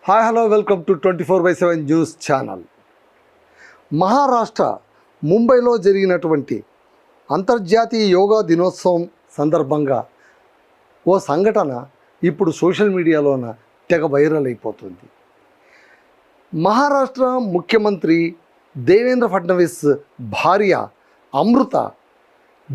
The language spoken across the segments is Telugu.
Hi hello welcome to 24/7 news channel. Maharashtra ముంబైలో జరిగినటువంటి అంతర్జాతీయ యోగా దినోత్సవం సందర్భంగా ఓ సంఘటన ఇప్పుడు సోషల్ మీడియాలోన తెగ వైరల్ అయిపోతుంది. మహారాష్ట్ర ముఖ్యమంత్రి దేవేంద్ర ఫడ్నవీస్ భార్య అమృత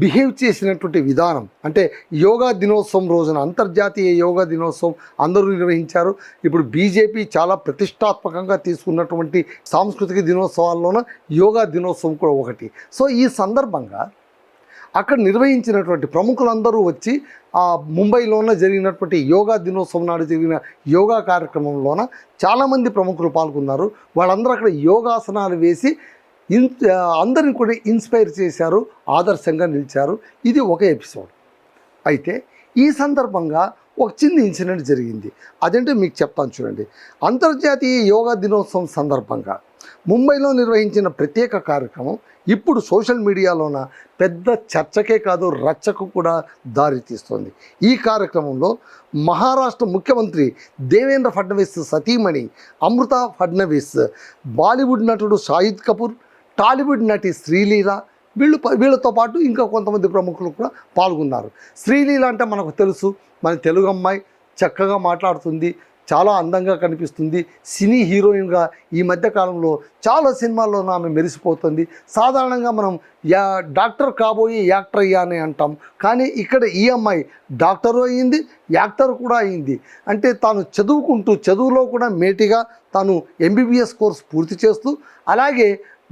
బిహేవ్ చేసినటువంటి విధానం, అంటే యోగా దినోత్సవం రోజున అంతర్జాతీయ యోగా దినోత్సవం అందరూ నిర్వహించారు. ఇప్పుడు బీజేపీ చాలా ప్రతిష్టాత్మకంగా తీసుకున్నటువంటి సాంస్కృతిక దినోత్సవాల్లోన యోగా దినోత్సవం కూడా ఒకటి. సో ఈ సందర్భంగా అక్కడ నిర్వహించినటువంటి ప్రముఖులందరూ వచ్చి ఆ ముంబైలోన జరిగినటువంటి యోగా దినోత్సవం నాడు జరిగిన యోగా కార్యక్రమంలోన చాలామంది ప్రముఖులు పాల్గొన్నారు. వాళ్ళందరూ అక్కడ యోగాసనాలు వేసి అందరిని కూడా ఇన్స్పైర్ చేశారు, ఆదర్శంగా నిలిచారు. ఇది ఒక ఎపిసోడ్. అయితే ఈ సందర్భంగా ఒక చిన్న ఇన్సిడెంట్ జరిగింది. అదంటే మీకు చెప్తాను చూడండి. అంతర్జాతీయ యోగా దినోత్సవం సందర్భంగా ముంబైలో నిర్వహించిన ప్రత్యేక కార్యక్రమం ఇప్పుడు సోషల్ మీడియాలోన పెద్ద చర్చకే కాదు, రచ్చకు కూడా దారితీస్తుంది. ఈ కార్యక్రమంలో మహారాష్ట్ర ముఖ్యమంత్రి దేవేంద్ర ఫడ్నవీస్ సతీమణి అమృత ఫడ్నవీస్, బాలీవుడ్ నటుడు షాహిద్ కపూర్, టాలీవుడ్ నటి శ్రీలీల, వీళ్ళతో పాటు ఇంకా కొంతమంది ప్రముఖులు కూడా పాల్గొన్నారు. శ్రీలీల అంటే మనకు తెలుసు, మన తెలుగు అమ్మాయి, చక్కగా మాట్లాడుతుంది, చాలా అందంగా కనిపిస్తుంది, సినీ హీరోయిన్గా ఈ మధ్యకాలంలో చాలా సినిమాల్లోనూ ఆమె మెరిసిపోతుంది. సాధారణంగా మనం డాక్టర్ కాబోయి యాక్టర్ అయ్యా అని అంటాం, కానీ ఇక్కడ ఈ అమ్మాయి డాక్టర్ అయ్యింది, యాక్టర్ కూడా అయింది. అంటే తాను చదువులో కూడా మేటిగా తాను ఎంబీబీఎస్ కోర్స్ పూర్తి చేస్తూ, అలాగే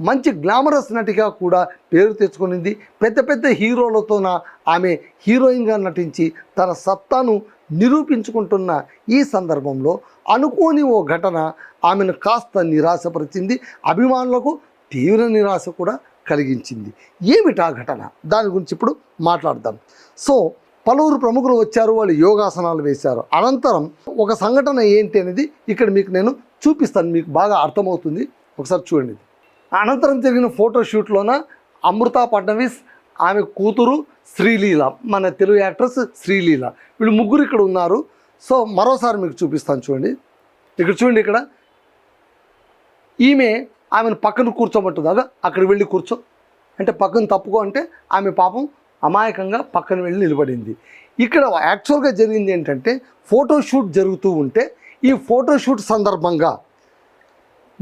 మంచి గ్లామరస్ నటిగా కూడా పేరు తెచ్చుకునింది. పెద్ద పెద్ద హీరోలతోన ఆమె హీరోయిన్గా నటించి తన సత్తాను నిరూపించుకుంటున్న ఈ సందర్భంలో అనుకోని ఓ ఘటన ఆమెను కాస్త నిరాశపరిచింది, అభిమానులకు తీవ్ర నిరాశ కూడా కలిగించింది. ఏమిటా ఘటన? దాని గురించి ఇప్పుడు మాట్లాడదాం. సో పలువురు ప్రముఖులు వచ్చారు, వాళ్ళు యోగాసనాలు వేశారు. అనంతరం ఒక సంఘటన ఏంటి అనేది ఇక్కడ మీకు నేను చూపిస్తాను, మీకు బాగా అర్థమవుతుంది. ఒకసారి చూడండి. అనంతరం జరిగిన ఫోటోషూట్లోన అమృత ఫడ్నవీస్, ఆమె కూతురు శ్రీలీల, మన తెలుగు యాక్ట్రెస్ శ్రీలీల, వీళ్ళు ముగ్గురు ఇక్కడ ఉన్నారు. సో మరోసారి మీకు చూపిస్తాను చూడండి. ఇక్కడ చూడండి, ఇక్కడ ఆమెను పక్కన కూర్చోమంటుందాగా, అక్కడ వెళ్ళి కూర్చో అంటే పక్కన తప్పుకో అంటే ఆమె పాపం అమాయకంగా పక్కన వెళ్ళి నిలబడింది. ఇక్కడ యాక్చువల్గా జరిగింది ఏంటంటే, ఫోటోషూట్ జరుగుతూ ఉంటే ఈ ఫోటోషూట్ సందర్భంగా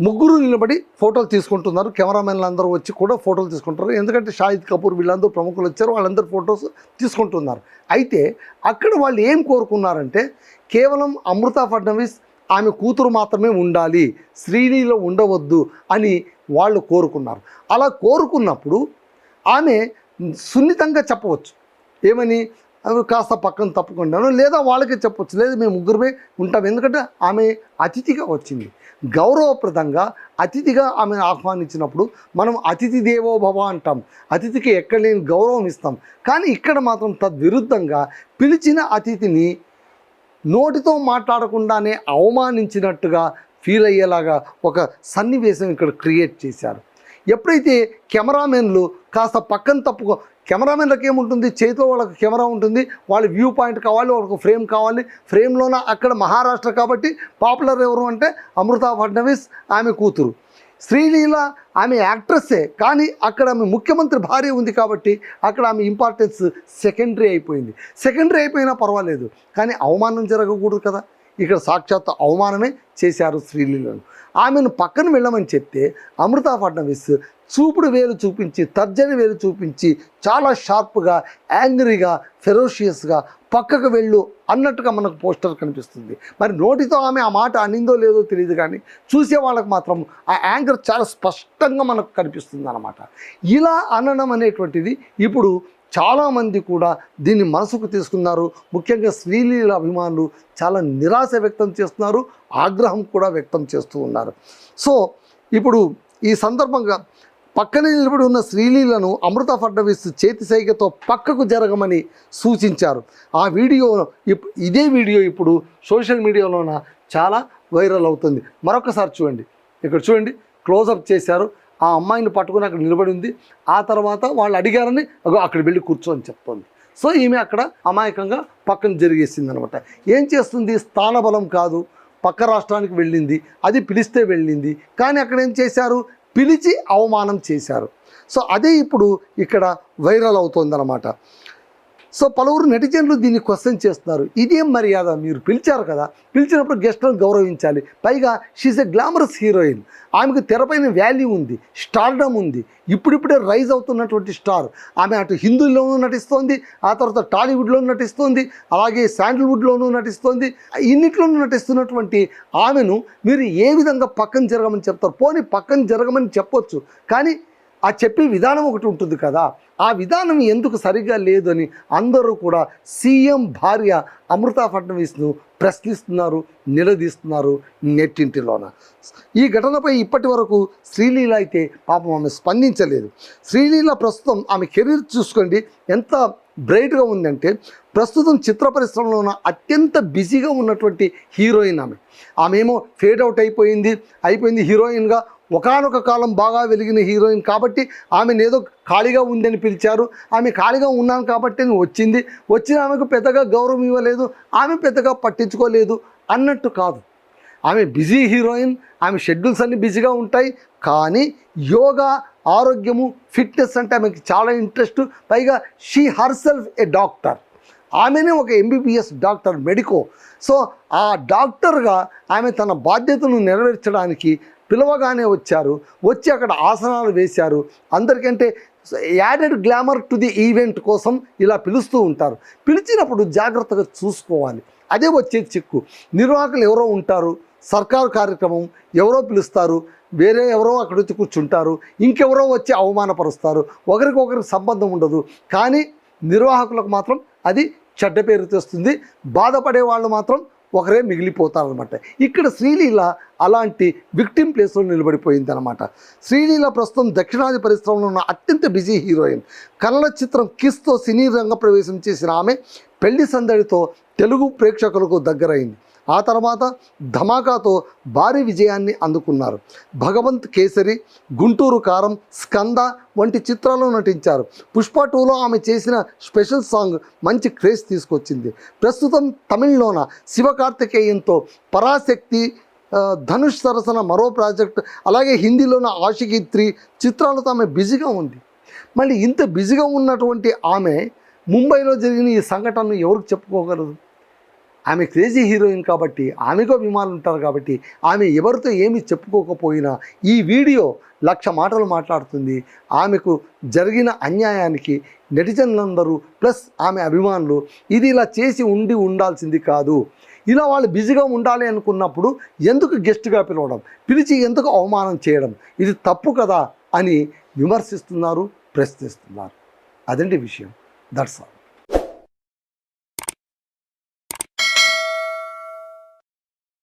ముగ్గురు నిలబడి ఫోటోలు తీసుకుంటున్నారు. కెమెరామెన్లు అందరూ వచ్చి కూడా ఫోటోలు తీసుకుంటారు. ఎందుకంటే షాహిద్ కపూర్ వీళ్ళందరూ ప్రముఖులు వచ్చారు, వాళ్ళందరూ ఫొటోస్ తీసుకుంటున్నారు. అయితే అక్కడ వాళ్ళు ఏం కోరుకున్నారంటే, కేవలం అమృత ఫడ్నవీస్ ఆమె కూతురు మాత్రమే ఉండాలి, శ్రీలీల ఉండవద్దు అని వాళ్ళు కోరుకున్నారు. అలా కోరుకున్నప్పుడు ఆమె సున్నితంగా చెప్పవచ్చు, ఏమని, అవి కాస్త పక్కన తప్పుకుంటాను, లేదా వాళ్ళకే చెప్పవచ్చు, లేదా మేము ముగ్గురమే ఉంటాం. ఎందుకంటే ఆమె అతిథిగా వచ్చింది, గౌరవప్రదంగా అతిథిగా ఆమెను ఆహ్వానించినప్పుడు మనం అతిథి దేవో భవ అంటాం, అతిథికి ఎక్కడ లేని గౌరవం ఇస్తాం. కానీ ఇక్కడ మాత్రం తద్విరుద్ధంగా పిలిచిన అతిథిని నోటితో మాట్లాడకుండానే అవమానించినట్టుగా ఫీల్ అయ్యేలాగా ఒక సన్నివేశం ఇక్కడ క్రియేట్ చేశారు. ఎప్పుడైతే కెమెరామెన్లు కాస్త పక్కన తప్పుకో, కెమెరామెన్లకు ఏముంటుంది, చేతిలో వాళ్ళకి కెమెరా ఉంటుంది, వాళ్ళ వ్యూ పాయింట్ కావాలి, వాళ్ళకు ఫ్రేమ్ కావాలి. ఫ్రేమ్లోన అక్కడ మహారాష్ట్ర కాబట్టి పాపులర్ ఎవరు అంటే అమృత ఫడ్నవీస్, ఆమె కూతురు శ్రీలీల, ఆమె యాక్ట్రెస్సే, కానీ అక్కడ ఆమె ముఖ్యమంత్రి భార్య ఉంది కాబట్టి అక్కడ ఆమె ఇంపార్టెన్స్ సెకండరీ అయిపోయింది. సెకండరీ అయిపోయినా పర్వాలేదు, కానీ అవమానం జరగకూడదు కదా. ఇక్కడ సాక్షాత్ అవమానమే చేశారు శ్రీలీలను. ఆమెను పక్కన వెళ్ళమని చెప్తే అమృత ఫడ్నవీస్ చూపుడు వేలు చూపించి, తర్జని వేలు చూపించి, చాలా షార్ప్గా, యాంగ్రీగా, ఫెరోషియస్గా పక్కకు వెళ్ళు అన్నట్టుగా మనకు పోస్టర్ కనిపిస్తుంది. మరి నోటితో ఆమె ఆ మాట అనిందో లేదో తెలియదు, కానీ చూసే వాళ్ళకి మాత్రం ఆ యాంగర్ చాలా స్పష్టంగా మనకు కనిపిస్తుంది అన్నమాట. ఇలా అనడం అనేటువంటిది ఇప్పుడు చాలామంది కూడా దీన్ని మనసుకు తీసుకున్నారు. ముఖ్యంగా శ్రీలీల అభిమానులు చాలా నిరాశ వ్యక్తం చేస్తున్నారు, ఆగ్రహం కూడా వ్యక్తం చేస్తూ ఉన్నారు. సో ఇప్పుడు ఈ సందర్భంగా పక్కనే నిలబడి ఉన్న శ్రీలీలను అమృత ఫడ్నవీస్ చేతి సైగతో పక్కకు జరగమని సూచించారు. ఆ వీడియో, ఇదే వీడియో ఇప్పుడు సోషల్ మీడియాలోన చాలా వైరల్ అవుతుంది. మరొకసారి చూడండి, ఇక్కడ చూడండి, క్లోజప్ చేశారు. ఆ అమ్మాయిని పట్టుకుని అక్కడ నిలబడి ఉంది. ఆ తర్వాత వాళ్ళు అడిగారని అక్కడ వెళ్ళి కూర్చోని చెప్తోంది. సో ఈమె అక్కడ అమాయకంగా పక్కన జరిగేసింది అనమాట. ఏం చేస్తుంది? స్థానబలం కాదు, పక్క రాష్ట్రానికి వెళ్ళింది, అది పిలిస్తే వెళ్ళింది. కానీ అక్కడ ఏం చేశారు, పిలిచి అవమానం చేశారు. సో అదే ఇప్పుడు ఇక్కడ వైరల్ అవుతోందన్నమాట. సో పలువురు నెటిజన్లు దీన్ని క్వశ్చన్ చేస్తున్నారు. ఇదేం మర్యాద, మీరు పిలిచారు కదా, పిలిచినప్పుడు గెస్ట్లను గౌరవించాలి. పైగా షీఈ్ ఎ గ్లామరస్ హీరోయిన్, ఆమెకు తెరపైన వాల్యూ ఉంది, స్టార్డమ్ ఉంది, ఇప్పుడిప్పుడే రైజ్ అవుతున్నటువంటి స్టార్. ఆమె అటు హిందీలోనూ నటిస్తోంది, ఆ తర్వాత టాలీవుడ్లోనూ నటిస్తోంది, అలాగే శాండిల్వుడ్లోనూ నటిస్తోంది. ఇన్నిట్లోనూ నటిస్తున్నటువంటి ఆమెను మీరు ఏ విధంగా పక్కన జరగమని చెప్తారు? పోనీ పక్కన జరగమని చెప్పొచ్చు, కానీ ఆ చెప్పే విధానం ఒకటి ఉంటుంది కదా, ఆ విధానం ఎందుకు సరిగ్గా లేదు అని అందరూ కూడా సీఎం భార్య అమృతా ఫడ్నవీస్ను ప్రశ్నిస్తున్నారు, నిలదీస్తున్నారు నెట్టింటిలోన. ఈ ఘటనపై ఇప్పటి వరకు శ్రీలీల అయితే పాపం ఆమె స్పందించలేదు. శ్రీలీల ప్రస్తుతం ఆమె కెరీర్ చూసుకోండి ఎంత బ్రైట్గా ఉందంటే, ప్రస్తుతం చిత్ర పరిశ్రమలో ఉన్న అత్యంత బిజీగా ఉన్నటువంటి హీరోయిన్ ఆమె ఏమో ఫేడ్ అవుట్ అయిపోయింది హీరోయిన్గా. ఒకానొక కాలం బాగా వెలిగిన హీరోయిన్ కాబట్టి ఆమెను ఏదో ఖాళీగా ఉందని పిలిచారు, ఆమె ఖాళీగా ఉన్నాను కాబట్టి వచ్చిన ఆమెకు పెద్దగా గౌరవం ఇవ్వలేదు, ఆమె పెద్దగా పట్టించుకోలేదు అన్నట్టు కాదు. ఆమె బిజీ హీరోయిన్, ఆమె షెడ్యూల్స్ అన్నీ బిజీగా ఉంటాయి. కానీ యోగా, ఆరోగ్యము, ఫిట్నెస్ అంటే ఆమెకి చాలా ఇంట్రెస్ట్. పైగా షీ హర్సెల్ఫ్ ఏ డాక్టర్, ఆమెనే ఒక ఎంబీబీఎస్ డాక్టర్, మెడికో. సో ఆ డాక్టర్గా ఆమె తన బాధ్యతను నెరవేర్చడానికి పిలవగానే వచ్చి అక్కడ ఆసనాలు వేశారు. అందరికంటే added glamour to the event కోసం ఇలా పిలుస్తూ ఉంటారు. పిలిచినప్పుడు జాగ్రత్తగా చూసుకోవాలి. అదే వచ్చే చిక్కు. నిర్వాహకులు ఎవరో ఉంటారు, సర్కారు కార్యక్రమం ఎవరో పిలుస్తారు, వేరే ఎవరో అక్కడ వచ్చి కూర్చుంటారు, ఇంకెవరో వచ్చి అవమానపరుస్తారు, ఒకరికొకరికి సంబంధం ఉండదు. కానీ నిర్వాహకులకు మాత్రం అది చెడ్డ పేరు తెస్తుంది, బాధపడే వాళ్ళు మాత్రం ఒకరే మిగిలిపోతారనమాట. ఇక్కడ శ్రీలీల అలాంటి విక్టిమ్ ప్లేస్లో నిలబడిపోయిందనమాట. శ్రీలీల ప్రస్తుతం దక్షిణాది పరిశ్రమలో ఉన్న అత్యంత బిజీ హీరోయిన్. కన్నడ చిత్రం కిస్తో సినీ రంగ ప్రవేశం చేసిన ఆమె పెళ్లి సందడితో తెలుగు ప్రేక్షకులకు దగ్గరైంది. ఆ తర్వాత ధమాకాతో భారీ విజయాన్ని అందుకున్నారు. భగవంత్ కేసరి, గుంటూరు కారం, స్కంద వంటి చిత్రాల్లో నటించారు. పుష్ప 2లో ఆమె చేసిన స్పెషల్ సాంగ్ మంచి క్రేజ్ తీసుకొచ్చింది. ప్రస్తుతం తమిళ్లోన శివకార్తికేయన్తో పరాశక్తి, ధనుష్ సరసన మరో ప్రాజెక్ట్, అలాగే హిందీలోన ఆషికీ 3 చిత్రాలతో ఆమె బిజీగా ఉంది. మళ్ళీ ఇంత బిజీగా ఉన్నటువంటి ఆమె ముంబైలో జరిగిన ఈ సంఘటనను ఎవరికి చెప్పుకోగలదు? ఆమె క్రేజీ హీరోయిన్ కాబట్టి, ఆమెకు అభిమానులు ఉంటారు కాబట్టి, ఆమె ఎవరితో ఏమి చెప్పుకోకపోయినా ఈ వీడియో 1,00,000 మాటలు మాట్లాడుతుంది. ఆమెకు జరిగిన అన్యాయానికి నెటిజన్లందరూ ప్లస్ ఆమె అభిమానులు ఇది ఇలా చేసి ఉండాల్సింది కాదు, ఇలా వాళ్ళు బిజీగా ఉండాలి అనుకున్నప్పుడు ఎందుకు గెస్ట్గా పిలవడం, పిలిచి ఎందుకు అవమానం చేయడం, ఇది తప్పు కదా అని విమర్శిస్తున్నారు, ప్రశ్నిస్తున్నారు. అదండి విషయం. That's all.